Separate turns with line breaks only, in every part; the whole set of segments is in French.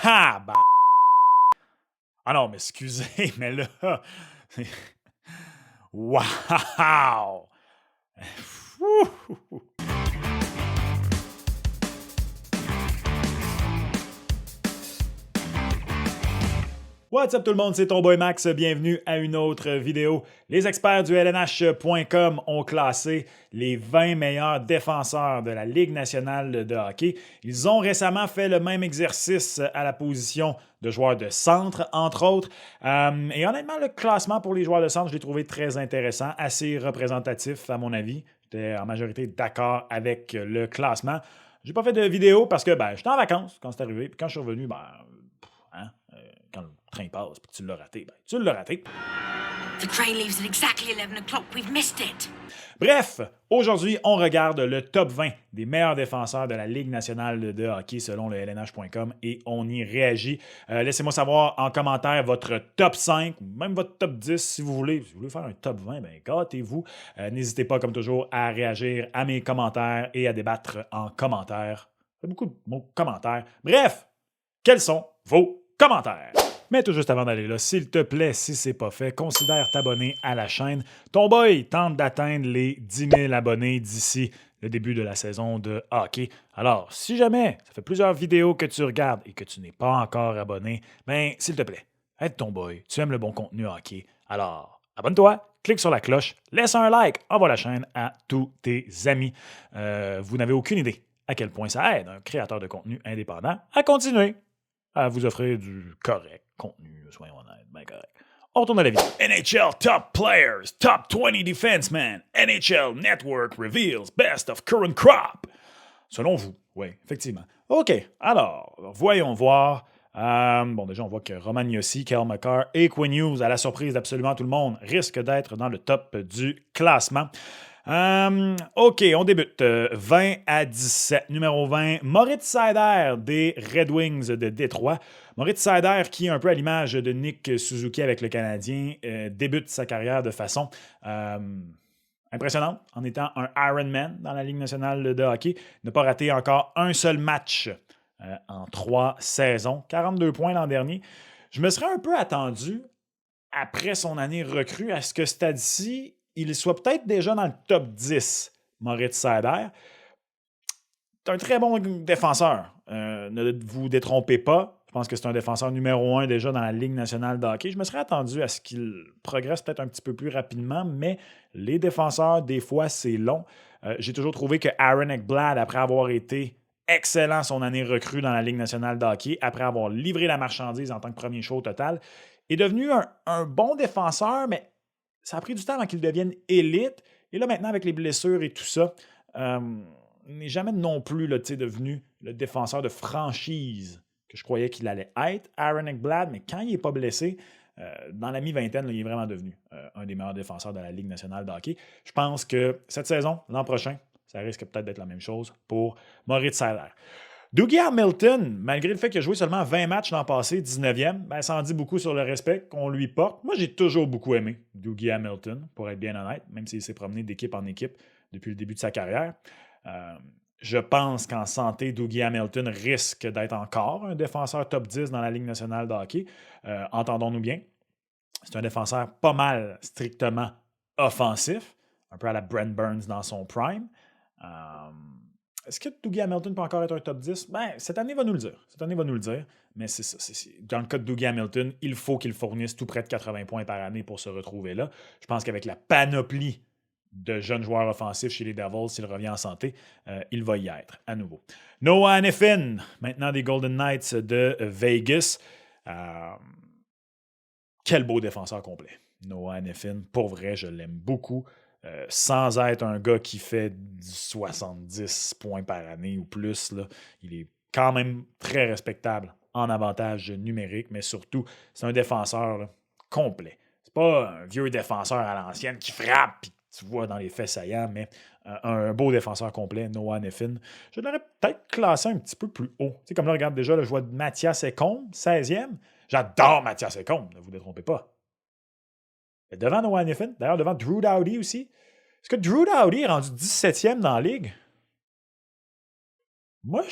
Tabarnak! Ah non, mais excusez, mais là... Wow! What's up tout le monde, c'est ton boy Max, bienvenue à une autre vidéo. Les experts du LNH.com ont classé les 20 meilleurs défenseurs de la Ligue nationale de hockey. Ils ont récemment fait le même exercice à la position de joueurs de centre, entre autres. Et honnêtement, le classement pour les joueurs de centre, je l'ai trouvé très intéressant, assez représentatif à mon avis. J'étais en majorité d'accord avec le classement. J'ai pas fait de vidéo parce que j'étais en vacances quand c'est arrivé. Puis quand je suis revenu, quand le train passe et que tu l'as raté, tu l'as raté.
The train leaves at exactly 11 o'clock. We've missed it.
Bref, aujourd'hui, on regarde le top 20 des meilleurs défenseurs de la Ligue nationale de hockey selon le LNH.com et on y réagit. Laissez-moi savoir en commentaire votre top 5, même votre top 10 si vous voulez. Si vous voulez faire un top 20, gâtez-vous. N'hésitez pas, comme toujours, à réagir à mes commentaires et à débattre en commentaire. Il y a beaucoup de mots commentaires. Bref, quels sont vos commentaires? Mais tout juste avant d'aller là, s'il te plaît, si c'est pas fait, considère t'abonner à la chaîne. Ton boy tente d'atteindre les 10 000 abonnés d'ici le début de la saison de hockey. Alors, si jamais ça fait plusieurs vidéos que tu regardes et que tu n'es pas encore abonné, s'il te plaît, aide ton boy. Tu aimes le bon contenu hockey. Alors, abonne-toi, clique sur la cloche, laisse un like, envoie la chaîne à tous tes amis. Vous n'avez aucune idée à quel point ça aide un créateur de contenu indépendant à continuer à vous offrir du correct contenu, soyons honnêtes, correct. On retourne à la vidéo. NHL Top Players, Top 20 Defensemen, NHL Network reveals Best of Current Crop. Selon vous, oui, effectivement. OK, alors, voyons voir. Déjà, on voit que Roman Josi, Cale Makar et Quinn Hughes, à la surprise d'absolument tout le monde, risquent d'être dans le top du classement. OK, on débute. 20 à 17. Numéro 20, Moritz Seider des Red Wings de Détroit. Moritz Seider, qui, un peu à l'image de Nick Suzuki avec le Canadien, débute sa carrière de façon impressionnante en étant un Ironman dans la Ligue nationale de hockey. Il n'a pas raté encore un seul match en 3 saisons. 42 points l'an dernier. Je me serais un peu attendu, après son année recrue, à ce que ce stade-ci, il soit peut-être déjà dans le top 10, Moritz Seider. C'est un très bon défenseur. Ne vous détrompez pas. Je pense que c'est un défenseur numéro 1 déjà dans la Ligue nationale de hockey. Je me serais attendu à ce qu'il progresse peut-être un petit peu plus rapidement, mais les défenseurs, des fois, c'est long. J'ai toujours trouvé que Aaron Ekblad, après avoir été excellent son année recrue dans la Ligue nationale de hockey, après avoir livré la marchandise en tant que premier choix au total, est devenu un bon défenseur, mais ça a pris du temps avant qu'il devienne élite. Et là, maintenant, avec les blessures et tout ça, n'est jamais non plus devenu le défenseur de franchise que je croyais qu'il allait être, Aaron Ekblad, mais quand il n'est pas blessé, dans la mi-vingtaine, il est vraiment devenu un des meilleurs défenseurs de la Ligue nationale de hockey. Je pense que cette saison, l'an prochain, ça risque peut-être d'être la même chose pour Moritz Seider. Dougie Hamilton, malgré le fait qu'il a joué seulement 20 matchs l'an passé, 19e, ça en dit beaucoup sur le respect qu'on lui porte. Moi, j'ai toujours beaucoup aimé Dougie Hamilton, pour être bien honnête, même s'il s'est promené d'équipe en équipe depuis le début de sa carrière. Je pense qu'en santé, Dougie Hamilton risque d'être encore un défenseur top 10 dans la Ligue nationale de hockey. Entendons-nous bien. C'est un défenseur pas mal strictement offensif, un peu à la Brent Burns dans son prime. Est-ce que Dougie Hamilton peut encore être un top 10? Cette année va nous le dire. Mais c'est ça. Dans le cas de Dougie Hamilton, il faut qu'il fournisse tout près de 80 points par année pour se retrouver là. Je pense qu'avec la panoplie de jeunes joueurs offensifs chez les Devils, s'il revient en santé, il va y être à nouveau. Noah Hanifin, maintenant des Golden Knights de Vegas. Quel beau défenseur complet. Noah Hanifin, pour vrai, je l'aime beaucoup. Sans être un gars qui fait 70 points par année ou plus, là, il est quand même très respectable en avantage numérique, mais surtout, c'est un défenseur là, complet. C'est pas un vieux défenseur à l'ancienne qui frappe et tu vois dans les faits saillants, mais un beau défenseur complet, Noah Hanifin. Je l'aurais peut-être classé un petit peu plus haut. Tu sais, comme là, regarde déjà, là, je vois Mathias Ekholm, 16e. J'adore Mathias Ekholm, ne vous détrompez pas. Mais devant Noah Hanifin, d'ailleurs devant Drew Doughty aussi. Est-ce que Drew Doughty est rendu 17e dans la ligue? Moi,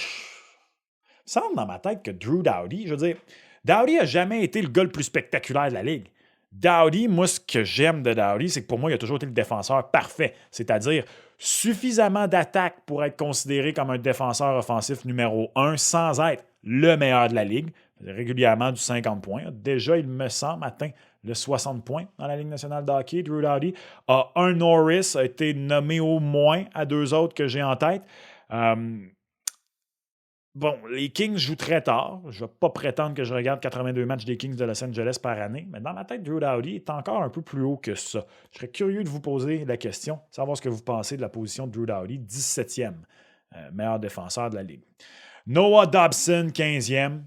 me semble dans ma tête que Drew Doughty, je veux dire, Doughty n'a jamais été le gars le plus spectaculaire de la Ligue. Doughty, moi, ce que j'aime de Doughty, c'est que pour moi, il a toujours été le défenseur parfait, c'est-à-dire suffisamment d'attaque pour être considéré comme un défenseur offensif numéro 1 sans être le meilleur de la Ligue, régulièrement du 50 points. Déjà, il me semble, atteint le 60 points dans la Ligue nationale de hockey. Drew Doughty a un Norris, a été nommé au moins à 2 autres que j'ai en tête. Bon, les Kings jouent très tard. Je ne vais pas prétendre que je regarde 82 matchs des Kings de Los Angeles par année, mais dans ma tête, Drew Doughty est encore un peu plus haut que ça. Je serais curieux de vous poser la question, savoir ce que vous pensez de la position de Drew Doughty, 17e meilleur défenseur de la Ligue. Noah Dobson, 15e.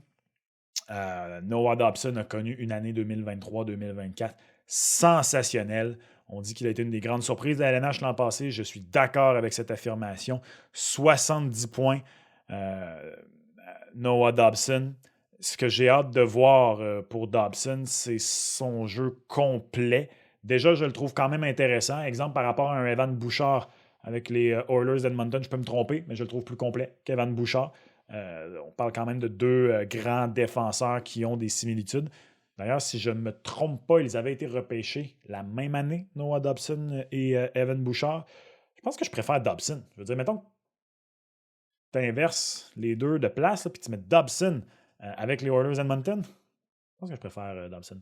Noah Dobson a connu une année 2023-2024 sensationnelle. On dit qu'il a été une des grandes surprises de la LNH l'an passé. Je suis d'accord avec cette affirmation. 70 points. Noah Dobson. Ce que j'ai hâte de voir pour Dobson, c'est son jeu complet. Déjà, je le trouve quand même intéressant. Exemple, par rapport à un Evan Bouchard avec les Oilers d'Edmonton, je peux me tromper, mais je le trouve plus complet qu'Evan Bouchard. On parle quand même de 2 grands défenseurs qui ont des similitudes. D'ailleurs, si je ne me trompe pas, ils avaient été repêchés la même année, Noah Dobson et Evan Bouchard. Je pense que je préfère Dobson. Je veux dire, mettons que tu inverses les deux de place, puis tu mets Dobson avec les Oilers d'Edmonton. Je pense que je préfère Dobson.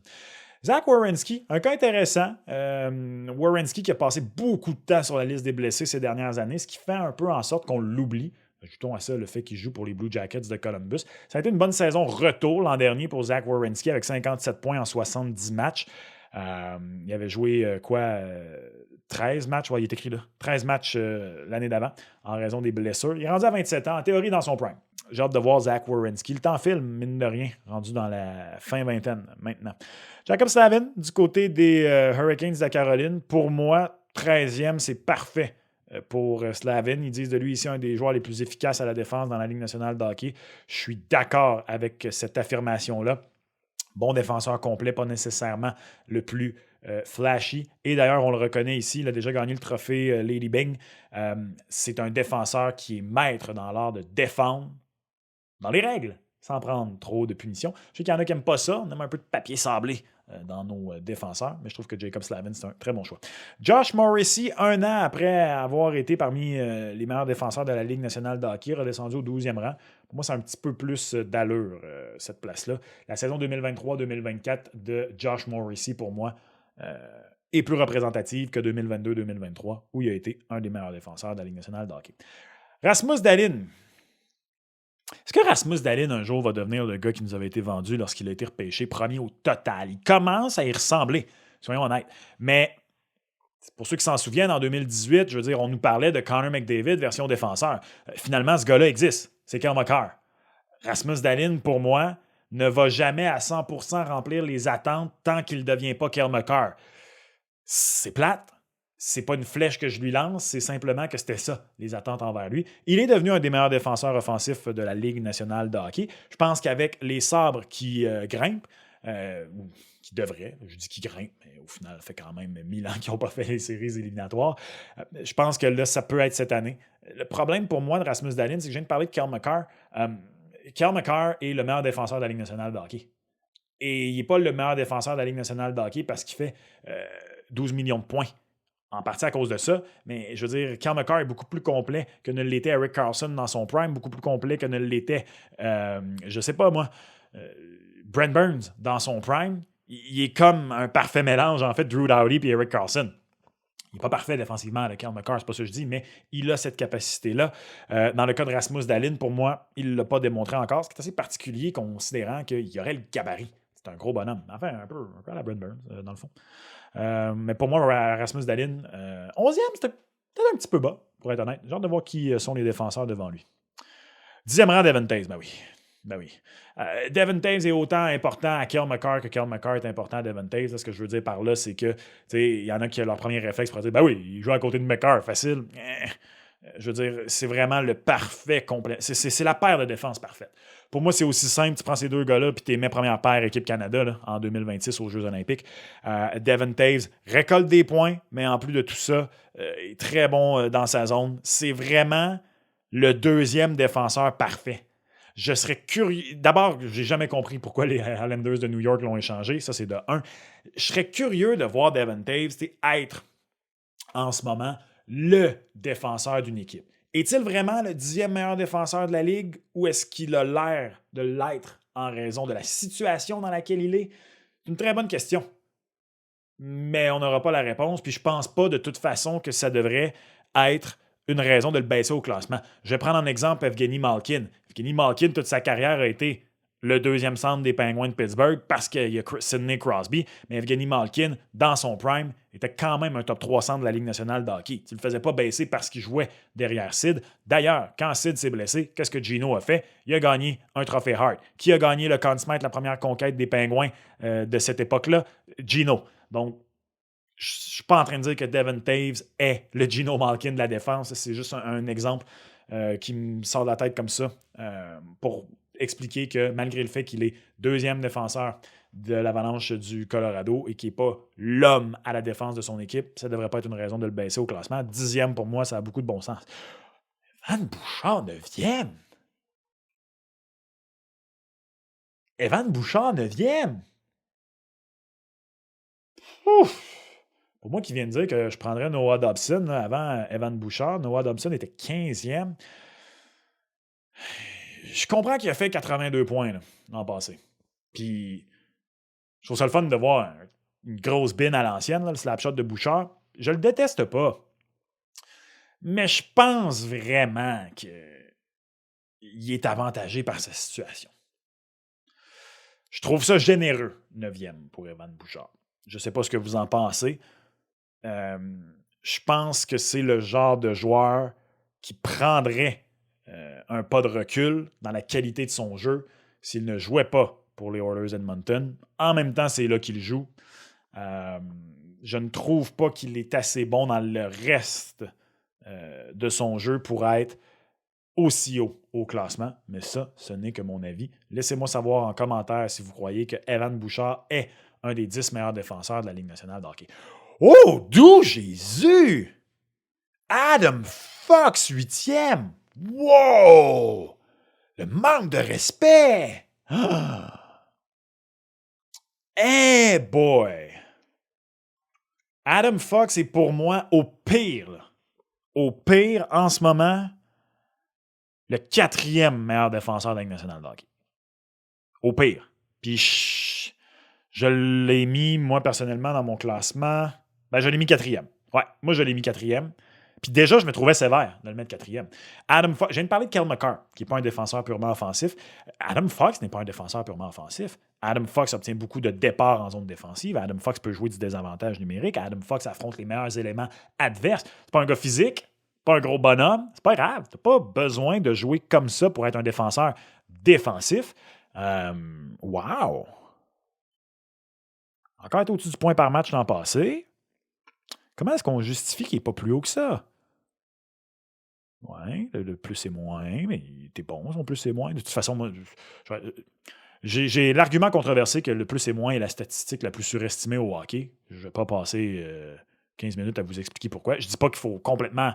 Zach Werenski, un cas intéressant. Werenski qui a passé beaucoup de temps sur la liste des blessés ces dernières années, ce qui fait un peu en sorte qu'on l'oublie. Ajoutons à ça le fait qu'il joue pour les Blue Jackets de Columbus. Ça a été une bonne saison retour l'an dernier pour Zach Werenski avec 57 points en 70 matchs. Il avait joué 13 matchs, il est écrit là, 13 matchs l'année d'avant en raison des blessures. Il est rendu à 27 ans, en théorie dans son prime. J'ai hâte de voir Zach Werenski. Le temps file, mine de rien, rendu dans la fin vingtaine maintenant. Jacob Slavin, du côté des Hurricanes de la Caroline, pour moi, 13e, c'est parfait pour Slavin. Ils disent de lui ici un des joueurs les plus efficaces à la défense dans la Ligue nationale de hockey. Je suis d'accord avec cette affirmation-là. Bon défenseur complet, pas nécessairement le plus flashy. Et d'ailleurs, on le reconnaît ici, il a déjà gagné le trophée Lady Byng. C'est un défenseur qui est maître dans l'art de défendre dans les règles, sans prendre trop de punitions. Je sais qu'il y en a qui n'aiment pas ça. On aime un peu de papier sablé dans nos défenseurs, mais je trouve que Jacob Slavin, c'est un très bon choix. Josh Morrissey, 1 an après avoir été parmi les meilleurs défenseurs de la Ligue nationale de hockey, redescendu au 12e rang. Pour moi, c'est un petit peu plus d'allure, cette place-là. La saison 2023-2024 de Josh Morrissey, pour moi, est plus représentative que 2022-2023, où il a été un des meilleurs défenseurs de la Ligue nationale de hockey. Rasmus Dahlin. Est-ce que Rasmus Dahlin, un jour, va devenir le gars qui nous avait été vendu lorsqu'il a été repêché premier au total? Il commence à y ressembler, soyons honnêtes. Mais pour ceux qui s'en souviennent, en 2018, je veux dire, on nous parlait de Connor McDavid version défenseur. Finalement, ce gars-là existe. C'est Cale Makar. Rasmus Dahlin, pour moi, ne va jamais à 100% remplir les attentes tant qu'il ne devient pas Cale Makar. C'est plate. C'est pas une flèche que je lui lance, c'est simplement que c'était ça, les attentes envers lui. Il est devenu un des meilleurs défenseurs offensifs de la Ligue nationale de hockey. Je pense qu'avec les sabres qui grimpent, ou qui devraient, je dis qu'ils grimpent, mais au final, ça fait quand même 1000 ans qu'ils n'ont pas fait les séries éliminatoires. Je pense que là, ça peut être cette année. Le problème pour moi de Rasmus Dahlin, c'est que je viens de parler de Cale Makar. Cale Makar est le meilleur défenseur de la Ligue nationale de hockey. Et il n'est pas le meilleur défenseur de la Ligue nationale de hockey parce qu'il fait 12 millions de points. En partie à cause de ça, mais je veux dire, Cale Makar est beaucoup plus complet que ne l'était Erik Karlsson dans son prime, beaucoup plus complet que ne l'était, je sais pas moi, Brent Burns dans son prime. Il est comme un parfait mélange, en fait, Drew Doughty et Erik Karlsson. Il n'est pas parfait défensivement, le Cale Makar, c'est pas ça que je dis, mais il a cette capacité-là. Dans le cas de Rasmus Dahlin, pour moi, il ne l'a pas démontré encore, ce qui est assez particulier considérant qu'il y aurait le gabarit. C'est un gros bonhomme. Enfin, un peu à la Brent Burns, dans le fond. Mais pour moi, Rasmus Dahlin, 11e, c'était peut-être un petit peu bas, pour être honnête. J'ai hâte de voir qui sont les défenseurs devant lui. 10e rang, Devon Toews, ben oui. Devon Toews est autant important à Cale Makar que Cale Makar est important à Devon Toews. Ce que je veux dire par là, c'est que il y en a qui ont leur premier réflexe pour dire ben oui, il joue à côté de Makar, facile. Je veux dire, c'est vraiment le parfait complet. C'est la paire de défense parfaite. Pour moi, c'est aussi simple. Tu prends ces 2 gars-là puis tu les mets première paire équipe Canada là, en 2026 aux Jeux olympiques. Devon Toews récolte des points, mais en plus de tout ça, est très bon dans sa zone. C'est vraiment le 2e défenseur parfait. Je serais curieux. D'abord, j'ai jamais compris pourquoi les Highlanders de New York l'ont échangé. Ça, c'est de un. Je serais curieux de voir Devon Toews être en ce moment le défenseur d'une équipe. Est-il vraiment le 10e meilleur défenseur de la Ligue ou est-ce qu'il a l'air de l'être en raison de la situation dans laquelle il est? C'est une très bonne question. Mais on n'aura pas la réponse. Puis je pense pas de toute façon que ça devrait être une raison de le baisser au classement. Je vais prendre en exemple Evgeny Malkin. Evgeny Malkin, toute sa carrière a été le deuxième centre des Penguins de Pittsburgh parce qu'il y a Sidney Crosby. Mais Evgeny Malkin, dans son prime, était quand même un top 3 centre de la Ligue nationale de hockey. Tu ne le faisais pas baisser parce qu'il jouait derrière Sid. D'ailleurs, quand Sid s'est blessé, qu'est-ce que Gino a fait? Il a gagné un trophée Hart. Qui a gagné le Conn Smythe, la première conquête des Penguins de cette époque-là? Gino. Donc, je ne suis pas en train de dire que Devon Toews est le Gino Malkin de la défense. C'est juste un exemple qui me sort de la tête comme ça pour expliquer que malgré le fait qu'il est deuxième défenseur de l'Avalanche du Colorado et qui n'est pas l'homme à la défense de son équipe, ça ne devrait pas être une raison de le baisser au classement. 10e, pour moi, ça a beaucoup de bon sens. Evan Bouchard, 9e. Evan Bouchard, 9e. Ouf! Pour moi qui viens de dire que je prendrais Noah Dobson là, avant Evan Bouchard, Noah Dobson était 15e. Je comprends qu'il a fait 82 points là, l'an passé. Puis, je trouve ça le fun de voir une grosse bine à l'ancienne, là, le slapshot de Bouchard. Je le déteste pas. Mais je pense vraiment qu'il est avantagé par sa situation. Je trouve ça généreux, 9e pour Evan Bouchard. Je ne sais pas ce que vous en pensez. Je pense que c'est le genre de joueur qui prendrait un pas de recul dans la qualité de son jeu s'il ne jouait pas pour les Oilers Edmonton. En même temps, c'est là qu'il joue. Je ne trouve pas qu'il est assez bon dans le reste de son jeu pour être aussi haut au classement. Mais ça, ce n'est que mon avis. Laissez-moi savoir en commentaire si vous croyez que Evan Bouchard est un des 10 meilleurs défenseurs de la Ligue nationale de hockey. Oh, d'où Jésus! Adam Fox, 8e! Wow! Le manque de respect! Hey boy! Adam Fox est pour moi au pire. Là. Au pire, en ce moment, le 4e meilleur défenseur de la Ligue nationale de hockey. Au pire. Puis je l'ai mis, moi, personnellement, dans mon classement. Ben, je l'ai mis 4e. Ouais, moi, je l'ai mis 4e. Puis déjà, je me trouvais sévère de le mettre 4e. Adam Fox, je viens de parler de Cale Makar, qui n'est pas un défenseur purement offensif. Adam Fox n'est pas un défenseur purement offensif. Adam Fox obtient beaucoup de départs en zone défensive. Adam Fox peut jouer du désavantage numérique. Adam Fox affronte les meilleurs éléments adverses. C'est pas un gars physique, pas un gros bonhomme. C'est pas grave. Tu n'as pas besoin de jouer comme ça pour être un défenseur défensif. Wow! Encore été au-dessus du point par match l'an passé. Comment est-ce qu'on justifie qu'il n'est pas plus haut que ça? Ouais, le plus et moins, mais t'es bon, son plus et moins. De toute façon, moi, j'ai l'argument controversé que le plus et moins est la statistique la plus surestimée au hockey. Je ne vais pas passer 15 minutes à vous expliquer pourquoi. Je ne dis pas qu'il faut complètement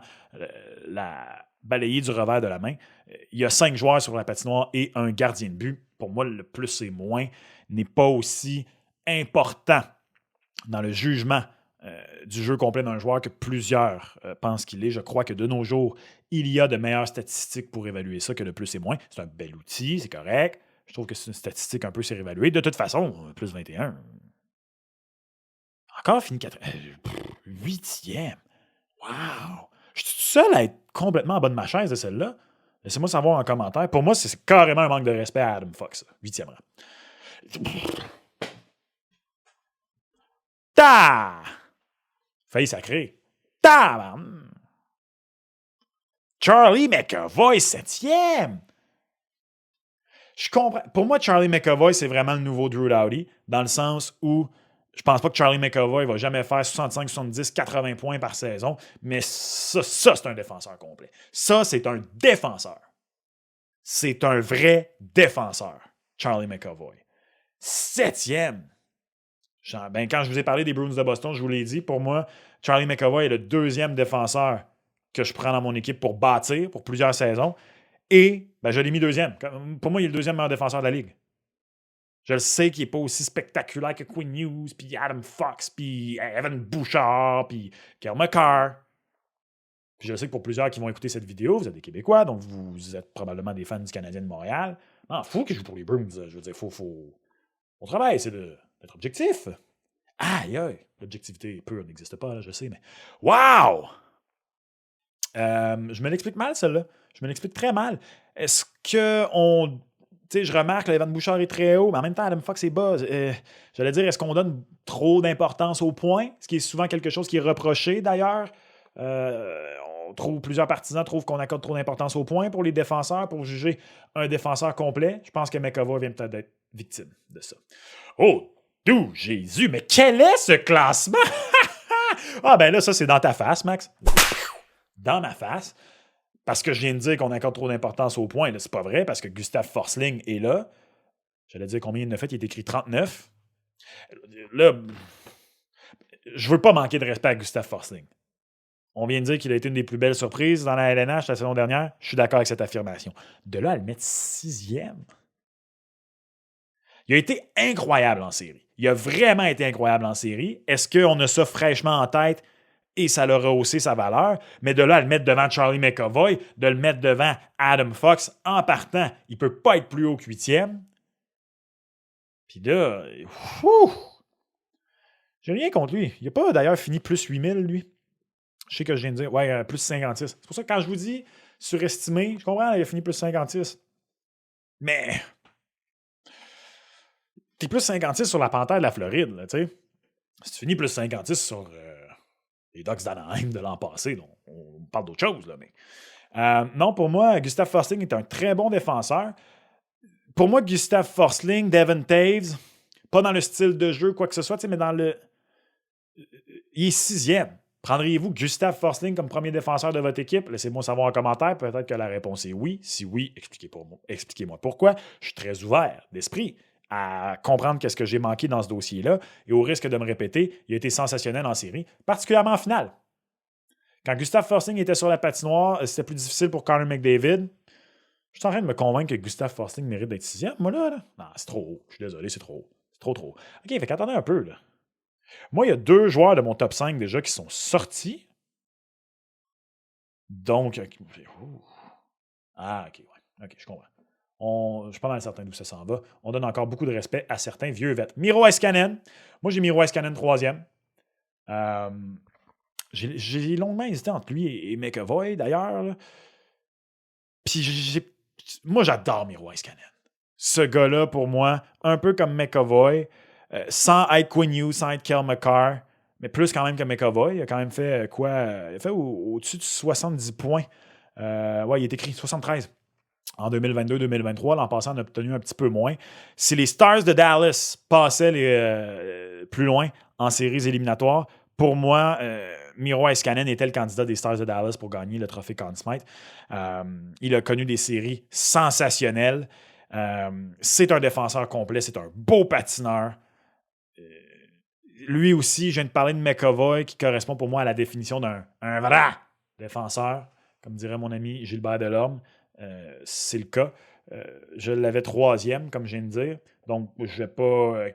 la balayer du revers de la main. Il y a 5 joueurs sur la patinoire et un gardien de but. Pour moi, le plus et moins n'est pas aussi important dans le jugement du jeu complet d'un joueur que plusieurs pensent qu'il est. Je crois que de nos jours, il y a de meilleures statistiques pour évaluer ça que le plus et moins. C'est un bel outil, c'est correct. Je trouve que c'est une statistique un peu surévaluée. De toute façon, plus 21. Encore fini 4. 8e. Wow! Je suis tout seul à être complètement en bas de ma chaise de celle-là. Laissez-moi savoir en commentaire. Pour moi, c'est carrément un manque de respect à Adam Fox. 8e rang. Ta! Failli sacré. Ta! Charlie McAvoy, 7e! Je comprends. Pour moi, Charlie McAvoy, c'est vraiment le nouveau Drew Doughty, dans le sens où je pense pas que Charlie McAvoy va jamais faire 65, 70, 80 points par saison, mais ça c'est un défenseur complet. Ça, c'est un défenseur. C'est un vrai défenseur, Charlie McAvoy. 7e! Quand je vous ai parlé des Bruins de Boston, je vous l'ai dit, pour moi, Charlie McAvoy est le 2e défenseur que je prends dans mon équipe pour bâtir pour plusieurs saisons. Et je l'ai mis deuxième. Pour moi, il est le deuxième meilleur défenseur de la Ligue. Je le sais qu'il n'est pas aussi spectaculaire que Quinn Hughes, puis Adam Fox, puis Evan Bouchard, puis Kel McCarr. Puis je sais que pour plusieurs qui vont écouter cette vidéo, vous êtes des Québécois, donc vous êtes probablement des fans du Canadien de Montréal. Non, il faut qu'ils jouent pour les Bruins. Je veux dire, Mon travail, c'est d'être objectif. Aïe, aïe. L'objectivité pure n'existe pas, là, je sais, mais... Wow! Je me l'explique mal, celle-là. Je me l'explique très mal. Est-ce qu'on... Tu sais, je remarque que Evan Bouchard est très haut, mais en même temps, Adam Fox est bas. J'allais dire, est-ce qu'on donne trop d'importance aux points? Ce qui est souvent quelque chose qui est reproché, d'ailleurs. Plusieurs partisans trouvent qu'on accorde trop d'importance aux points pour les défenseurs, pour juger un défenseur complet. Je pense que McAvoy vient peut-être d'être victime de ça. Oh, d'où Jésus, mais quel est ce classement? Ah ben là, ça c'est dans ta face, Max. Dans ma face. Parce que je viens de dire qu'on accorde trop d'importance aux points. Là, c'est pas vrai, parce que Gustav Forsling est là. J'allais dire combien il en a fait, il est écrit 39. Là, je veux pas manquer de respect à Gustav Forsling. On vient de dire qu'il a été une des plus belles surprises dans la LNH la saison dernière. Je suis d'accord avec cette affirmation. De là à le mettre 6e. Il a été incroyable en série. Il a vraiment été incroyable en série. Est-ce qu'on a ça fraîchement en tête et ça leur a haussé sa valeur? Mais de là à le mettre devant Charlie McAvoy, de le mettre devant Adam Fox, en partant, il ne peut pas être plus haut que 8e. Puis là, j'ai rien contre lui. Il n'a pas d'ailleurs fini plus 8000, lui. Je sais que je viens de dire, ouais, plus 56. C'est pour ça que quand je vous dis surestimé, je comprends, il a fini plus 56. Mais t'es plus 56 sur la Panthère de la Floride, là, tu sais. Si tu finis plus 56 sur les Ducks d'Anaheim de l'an passé, donc on parle d'autre chose, là, mais... non, pour moi, Gustav Forsling est un très bon défenseur. Pour moi, Gustav Forsling, Devon Taves, pas dans le style de jeu, quoi que ce soit, mais dans le... Il est 6e. Prendriez-vous Gustav Forsling comme premier défenseur de votre équipe? Laissez-moi savoir en commentaire. Peut-être que la réponse est oui. Si oui, expliquez-moi pourquoi. Je suis très ouvert d'esprit à comprendre qu'est-ce que j'ai manqué dans ce dossier-là. Et au risque de me répéter, il a été sensationnel en série, particulièrement en finale. Quand Gustav Forsling était sur la patinoire, c'était plus difficile pour Connor McDavid. Je suis en train de me convaincre que Gustav Forsling mérite d'être 6e. Moi, là. Non, c'est trop haut. Je suis désolé, c'est trop haut. C'est trop haut. OK, fait qu'attendez un peu, là. Moi, il y a 2 joueurs de mon top 5 déjà qui sont sortis. Donc, ah, OK, ouais. OK, je comprends. Je suis pas mal certain d'où ça s'en va. On donne encore beaucoup de respect à certains vieux vêtements. Miro Heiskanen. Moi, j'ai Miro Heiskanen 3e. J'ai longuement hésité entre lui et McAvoy, d'ailleurs. Puis, moi, j'adore Miro Heiskanen. Ce gars-là, pour moi, un peu comme McAvoy, sans être Quinn Hughes, sans être Kel McCarr, mais plus quand même que McAvoy. Il a quand même fait quoi? Il a fait au-dessus de 70 points. Ouais, il est écrit 73 en 2022-2023. L'an passé, on a obtenu un petit peu moins. Si les Stars de Dallas passaient plus loin en séries éliminatoires, pour moi, Miro Heiskanen était le candidat des Stars de Dallas pour gagner le trophée Conn Smythe. Il a connu des séries sensationnelles. C'est un défenseur complet, c'est un beau patineur. Lui aussi, je viens de parler de McAvoy, qui correspond pour moi à la définition d'un vrai défenseur, comme dirait mon ami Gilbert Delorme. C'est le cas. Je l'avais 3e, comme je viens de dire. Donc, je ne vais pas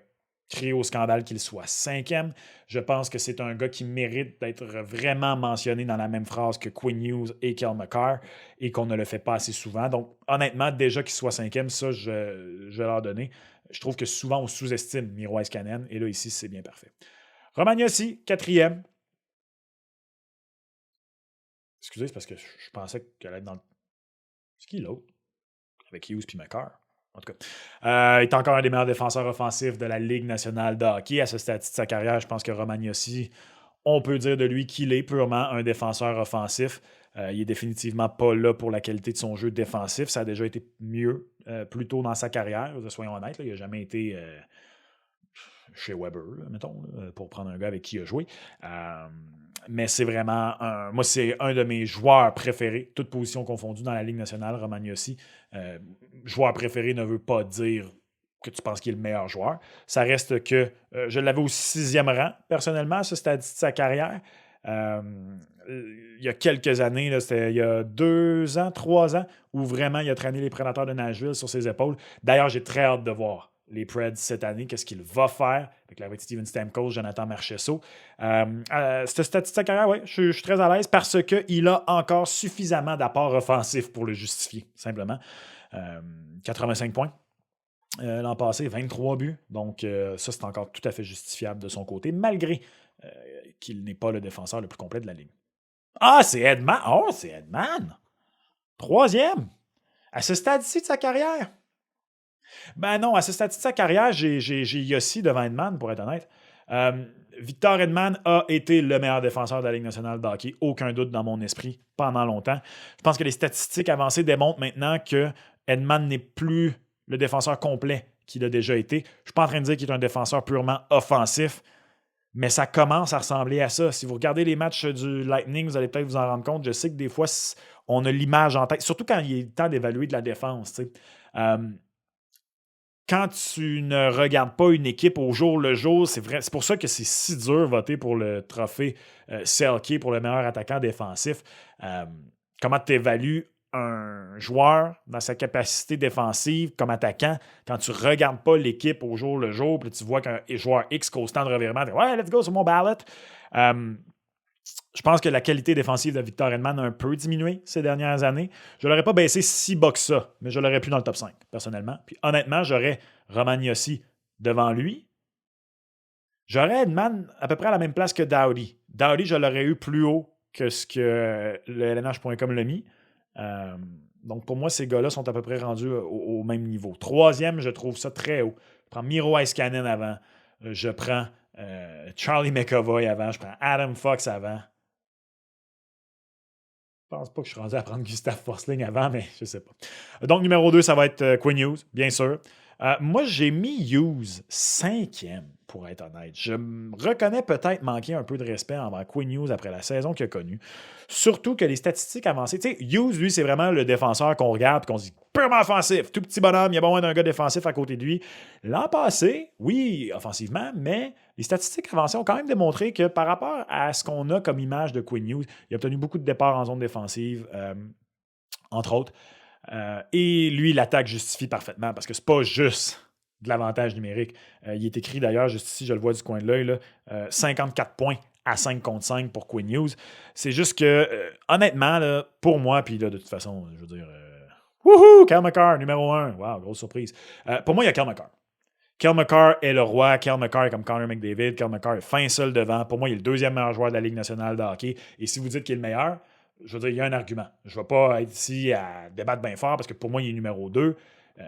crier au scandale qu'il soit 5e. Je pense que c'est un gars qui mérite d'être vraiment mentionné dans la même phrase que Quinn Hughes et Kel McCarr et qu'on ne le fait pas assez souvent. Donc, honnêtement, déjà qu'il soit 5e, ça, je vais leur donner. Je trouve que souvent, on sous-estime Miro Heiskanen et là, ici, c'est bien parfait. Roman Josi, 4e. Excusez, c'est parce que je pensais qu'elle allait être dans le... C'est qui l'autre? Avec Hughes puis McCarr. En tout cas, il est encore un des meilleurs défenseurs offensifs de la Ligue nationale de hockey. À ce stade de sa carrière, je pense que Roman Josi, on peut dire de lui qu'il est purement un défenseur offensif. Il est définitivement pas là pour la qualité de son jeu défensif. Ça a déjà été mieux plus tôt dans sa carrière, soyons honnêtes. Là, il n'a jamais été chez Weber, là, mettons, là, pour prendre un gars avec qui il a joué. Mais c'est vraiment moi, c'est un de mes joueurs préférés, toutes positions confondues dans la Ligue nationale, Roman Josi. Joueur préféré ne veut pas dire que tu penses qu'il est le meilleur joueur. Ça reste que je l'avais au 6e rang, personnellement, à ce stade de sa carrière. Il y a quelques années, là, c'était il y a 2 ans, 3 ans, où vraiment il a traîné les Prédateurs de Nashville sur ses épaules. D'ailleurs, j'ai très hâte de voir les Preds cette année, qu'est-ce qu'il va faire avec Steven Stamkos, Jonathan Marchessault. Cette statistique carrière, oui, je suis très à l'aise parce qu'il a encore suffisamment d'apports offensifs pour le justifier, simplement. 85 points. L'an passé, 23 buts. Donc, ça, c'est encore tout à fait justifiable de son côté, malgré qu'il n'est pas le défenseur le plus complet de la ligue. Ah, c'est Edman! Oh, c'est Edman! 3e! À ce stade-ci de sa carrière. Ben non, à ce stade-ci de sa carrière, j'ai Yossi devant Edman, pour être honnête. Victor Edman a été le meilleur défenseur de la Ligue nationale de hockey, aucun doute dans mon esprit, pendant longtemps. Je pense que les statistiques avancées démontrent maintenant que Edman n'est plus le défenseur complet qu'il a déjà été. Je ne suis pas en train de dire qu'il est un défenseur purement offensif, mais ça commence à ressembler à ça. Si vous regardez les matchs du Lightning, vous allez peut-être vous en rendre compte. Je sais que des fois, on a l'image en tête, surtout quand il est temps d'évaluer de la défense. Quand tu ne regardes pas une équipe au jour le jour, c'est vrai. C'est pour ça que c'est si dur de voter pour le trophée Selke pour le meilleur attaquant défensif. Comment tu évalues un joueur dans sa capacité défensive comme attaquant quand tu ne regardes pas l'équipe au jour le jour, puis tu vois qu'un joueur X constant de revirement, tu dis ouais, let's go sur mon ballot. Je pense que la qualité défensive de Victor Edman a un peu diminué ces dernières années. Je ne l'aurais pas baissé si bas que ça, mais je l'aurais plus dans le top 5, personnellement. Puis honnêtement, j'aurais Roman Josi devant lui. J'aurais Edman à peu près à la même place que Doughty. Doughty, je l'aurais eu plus haut que ce que le LNH.com l'a mis. Donc pour moi, ces gars-là sont à peu près rendus au même niveau. 3e, je trouve ça très haut. Je prends Miro Heiskanen avant. Je prends Charlie McAvoy avant. Je prends Adam Fox avant. Je pense pas que je suis rendu à prendre Gustav Forsling avant, mais je sais pas. Donc, numéro 2, ça va être Quinn Hughes, bien sûr. Moi, j'ai mis Hughes 5e, pour être honnête. Je me reconnais peut-être manquer un peu de respect envers Quinn Hughes après la saison qu'il a connue. Surtout que les statistiques avancées. Tu sais, Hughes, lui, c'est vraiment le défenseur qu'on regarde et qu'on se dit purement offensif. Tout petit bonhomme, il y a besoin d'un gars défensif à côté de lui. L'an passé, oui, offensivement, mais les statistiques avancées ont quand même démontré que par rapport à ce qu'on a comme image de Quinn Hughes, il a obtenu beaucoup de départs en zone défensive, entre autres. Et lui, l'attaque justifie parfaitement parce que c'est pas juste de l'avantage numérique. Il est écrit d'ailleurs, juste ici, je le vois du coin de l'œil, 54 points à 5 contre 5 pour Quinn Hughes. C'est juste que, honnêtement, là, pour moi, puis là, de toute façon, je veux dire, wouhou, Cale Makar, numéro 1. Wow, grosse surprise. Pour moi, il y a Cale Makar. Cale Makar est le roi. Cale Makar est comme Connor McDavid. Cale Makar est fin seul devant. Pour moi, il est le 2e meilleur joueur de la Ligue nationale de hockey. Et si vous dites qu'il est le meilleur, je veux dire, il y a un argument. Je ne vais pas être ici à débattre bien fort parce que pour moi, il est numéro 2.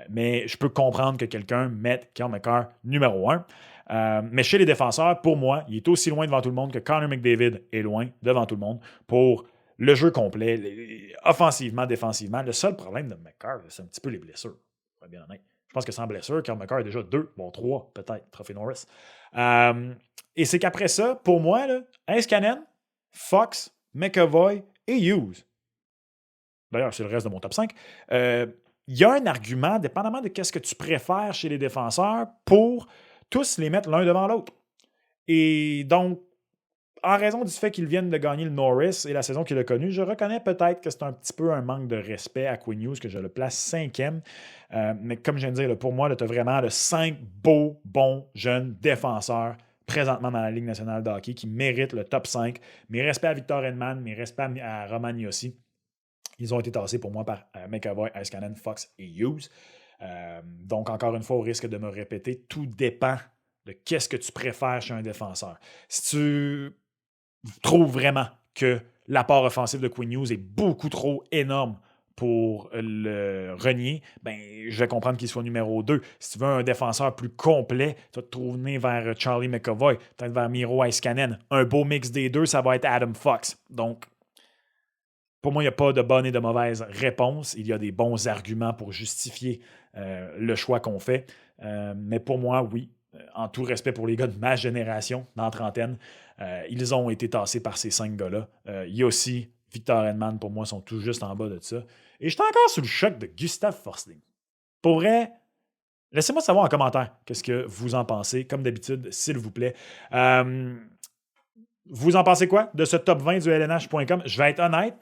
Mais je peux comprendre que quelqu'un mette Cale Makar numéro 1. Mais chez les défenseurs, pour moi, il est aussi loin devant tout le monde que Connor McDavid est loin devant tout le monde pour le jeu complet, offensivement, défensivement. Le seul problème de Makar, c'est un petit peu les blessures. Pour être bien honnête. Je pense que sans blessure, Cale Makar a déjà 2, bon 3 peut-être, Trophée Norris. Et c'est qu'après ça, pour moi, Heiskanen, Fox, McAvoy et Hughes. D'ailleurs, c'est le reste de mon top 5. Il y a un argument, dépendamment de qu'est-ce que tu préfères chez les défenseurs, pour tous les mettre l'un devant l'autre. Et donc, en raison du fait qu'ils viennent de gagner le Norris et la saison qu'il a connue, je reconnais peut-être que c'est un petit peu un manque de respect à Quinn Hughes, que je le place 5e. Mais comme je viens de dire, pour moi, tu as vraiment 5 beaux, bons, jeunes défenseurs présentement dans la Ligue nationale de hockey qui méritent le top 5. Mes respects à Victor Edman, mes respects à Roman Josi. Ils ont été tassés pour moi par McAvoy, Heiskanen, Fox et Hughes. Donc, encore une fois, au risque de me répéter, tout dépend de qu'est-ce que tu préfères chez un défenseur. Si tu trouves vraiment que l'apport offensif de Quinn Hughes est beaucoup trop énorme pour le renier, ben, je vais comprendre qu'il soit numéro 2. Si tu veux un défenseur plus complet, tu vas te tourner vers Charlie McAvoy, peut-être vers Miro Heiskanen. Un beau mix des deux, ça va être Adam Fox. Donc, pour moi, il n'y a pas de bonne et de mauvaise réponse. Il y a des bons arguments pour justifier le choix qu'on fait. Mais pour moi, oui, en tout respect pour les gars de ma génération, dans la trentaine, ils ont été tassés par ces 5 gars-là. Yossi, Victor Edman, pour moi, sont tout juste en bas de ça. Et je suis encore sous le choc de Gustav Forsling. Pour vrai, laissez-moi savoir en commentaire qu'est-ce que vous en pensez. Comme d'habitude, s'il vous plaît. Vous en pensez quoi de ce top 20 du LNH.com? Je vais être honnête.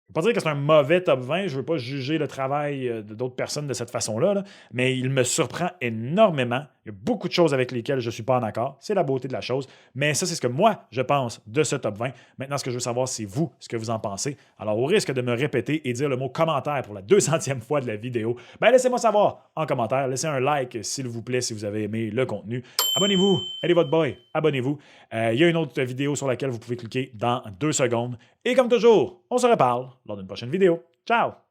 Je ne veux pas dire que c'est un mauvais top 20, je ne veux pas juger le travail d'autres personnes de cette façon-là, là, mais il me surprend énormément. Il y a beaucoup de choses avec lesquelles je ne suis pas en accord. C'est la beauté de la chose. Mais ça, c'est ce que moi, je pense de ce top 20. Maintenant, ce que je veux savoir, c'est vous, ce que vous en pensez. Alors, au risque de me répéter et dire le mot commentaire pour la 200e fois de la vidéo, ben laissez-moi savoir en commentaire. Laissez un like, s'il vous plaît, si vous avez aimé le contenu. Abonnez-vous. Allez, votre boy. Abonnez-vous. Il y a une autre vidéo sur laquelle vous pouvez cliquer dans 2 secondes. Et comme toujours, on se reparle lors d'une prochaine vidéo. Ciao!